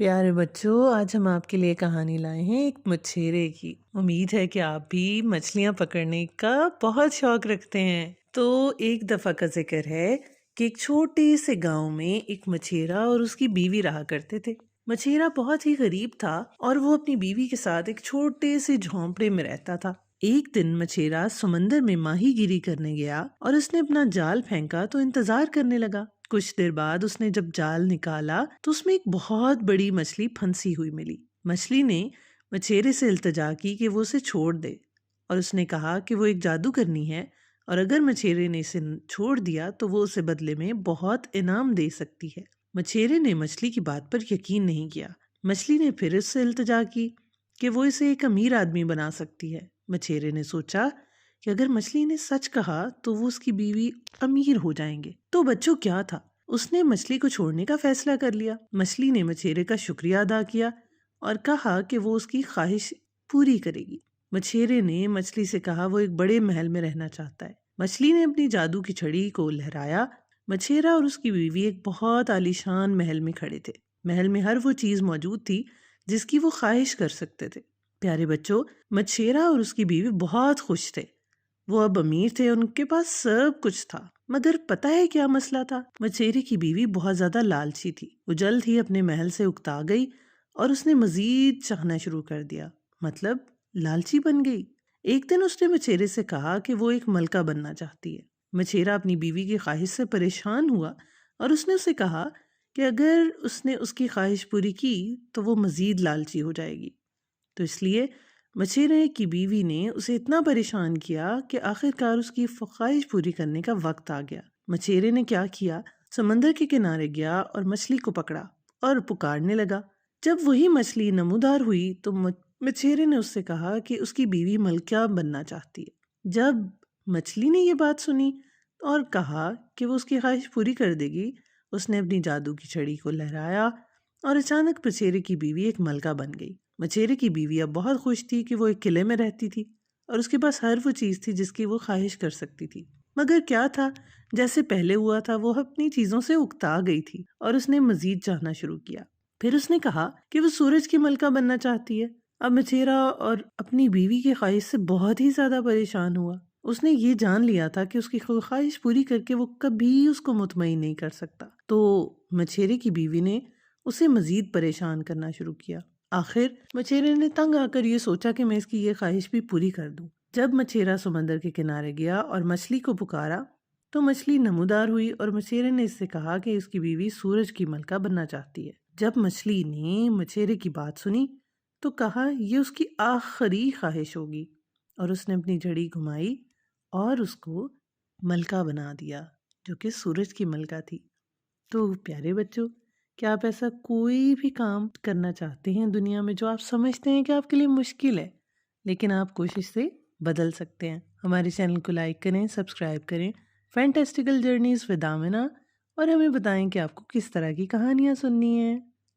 प्यारे बच्चों, आज हम आपके लिए कहानी लाए हैं एक मछेरे की। उम्मीद है कि आप भी मछलियां पकड़ने का बहुत शौक रखते हैं। तो एक दफा का जिक्र है कि एक छोटे से गांव में एक मछेरा और उसकी बीवी रहा करते थे। मछेरा बहुत ही गरीब था और वो अपनी बीवी के साथ एक छोटे से झोंपड़े में रहता था। एक दिन मछेरा समंदर में माहीगिरी करने गया और उसने अपना जाल फेंका तो इंतजार करने लगा। कुछ देर बाद उसने जब जाल निकाला तो उसमें एक बहुत बड़ी मछली फंसी हुई मिली। मछली ने मछेरे से इल्तिजा की कि वो उसे छोड़ दे और उसने कहा कि वो एक जादू करनी है और अगर मछेरे ने इसे छोड़ दिया तो वो उसे बदले में बहुत इनाम दे सकती है। मछेरे ने मछली की बात पर यकीन नहीं किया। मछली ने फिर उससे इल्तिजा की कि वो इसे एक अमीर आदमी बना सकती है। मछेरे ने सोचा कि अगर मछली ने सच कहा तो वो उसकी बीवी अमीर हो जाएंगे। तो बच्चों क्या था, उसने मछली को छोड़ने का फैसला कर लिया। मछली ने मछेरे का शुक्रिया अदा किया और कहा कि वो उसकी ख्वाहिश पूरी करेगी। मछेरे ने मछली से कहा वो एक बड़े महल में रहना चाहता है। मछली ने अपनी जादू की छड़ी को लहराया। मछेरा और उसकी बीवी एक बहुत आलीशान महल में खड़े थे। महल में हर वो चीज मौजूद थी जिसकी वो ख्वाहिश कर सकते थे। प्यारे बच्चों, मछेरा और उसकी बीवी बहुत खुश थे। वो अब अमीर थे, उनके पास सब कुछ था। मगर पता है क्या मसला था? मछेरे की बीवी बहुत ज्यादा लालची थी। वो जल्द ही अपने महल से उकता गई और उसने मजीद चाहना शुरू कर दिया, मतलब लालची बन गई। एक दिन उसने मछेरे से कहा कि वो एक मलका बनना चाहती है। मछेरा अपनी बीवी की ख्वाहिश से परेशान हुआ और उसने उसे कहा कि अगर उसने उसकी ख्वाहिश पूरी की तो वो मजीद लालची हो जाएगी। तो इसलिए मछेरे की बीवी ने उसे इतना परेशान किया कि आखिरकार उसकी ख्वाहिश पूरी करने का वक्त आ गया। मछेरे ने क्या किया, समंदर के किनारे गया और मछली को पकड़ा और पुकारने लगा। जब वही मछली नमूदार हुई तो मछेरे ने उससे कहा कि उसकी बीवी मलका बनना चाहती है। जब मछली ने ये बात सुनी और कहा कि वो उसकी ख्वाहिश पूरी कर देगी, उसने अपनी जादू की छड़ी को लहराया और अचानक मछेरे की बीवी एक मलका बन गई। मछेरे की बीवी अब बहुत खुश थी कि वो एक किले में रहती थी और उसके पास हर वो चीज थी जिसकी वो ख्वाहिश कर सकती थी। मगर क्या था, जैसे पहले हुआ था वो अपनी चीजों से उकता गई थी और उसने मजीद चाहना शुरू किया। फिर उसने कहा कि वो सूरज की मलका बनना चाहती है। अब मछेरा और अपनी बीवी की ख्वाहिश से बहुत ही ज्यादा परेशान हुआ। उसने ये जान लिया था कि उसकी ख्वाहिश पूरी करके वो कभी उसको मुतमईन नहीं कर सकता। तो मछेरे की बीवी ने उसे मजीद परेशान करना शुरू किया। आखिर मछेरे ने तंग आकर ये सोचा कि मैं इसकी ये ख्वाहिश भी पूरी कर दूं। जब मछेरा समंदर के किनारे गया और मछली को पुकारा तो मछली नमूदार हुई और मछेरे ने इससे कहा कि उसकी बीवी सूरज की मलका बनना चाहती है। जब मछली ने मछेरे की बात सुनी तो कहा ये उसकी आखिरी ख्वाहिश होगी और उसने अपनी जड़ी घुमाई और उसको मलका बना दिया, जो कि सूरज की मलका थी। तो प्यारे बच्चों, क्या आप ऐसा कोई भी काम करना चाहते हैं दुनिया में जो आप समझते हैं कि आपके लिए मुश्किल है, लेकिन आप कोशिश से बदल सकते हैं? हमारे चैनल को लाइक करें, सब्सक्राइब करें फैंटास्टिकल जर्नीज विद आमिना और हमें बताएं कि आपको किस तरह की कहानियाँ सुननी है।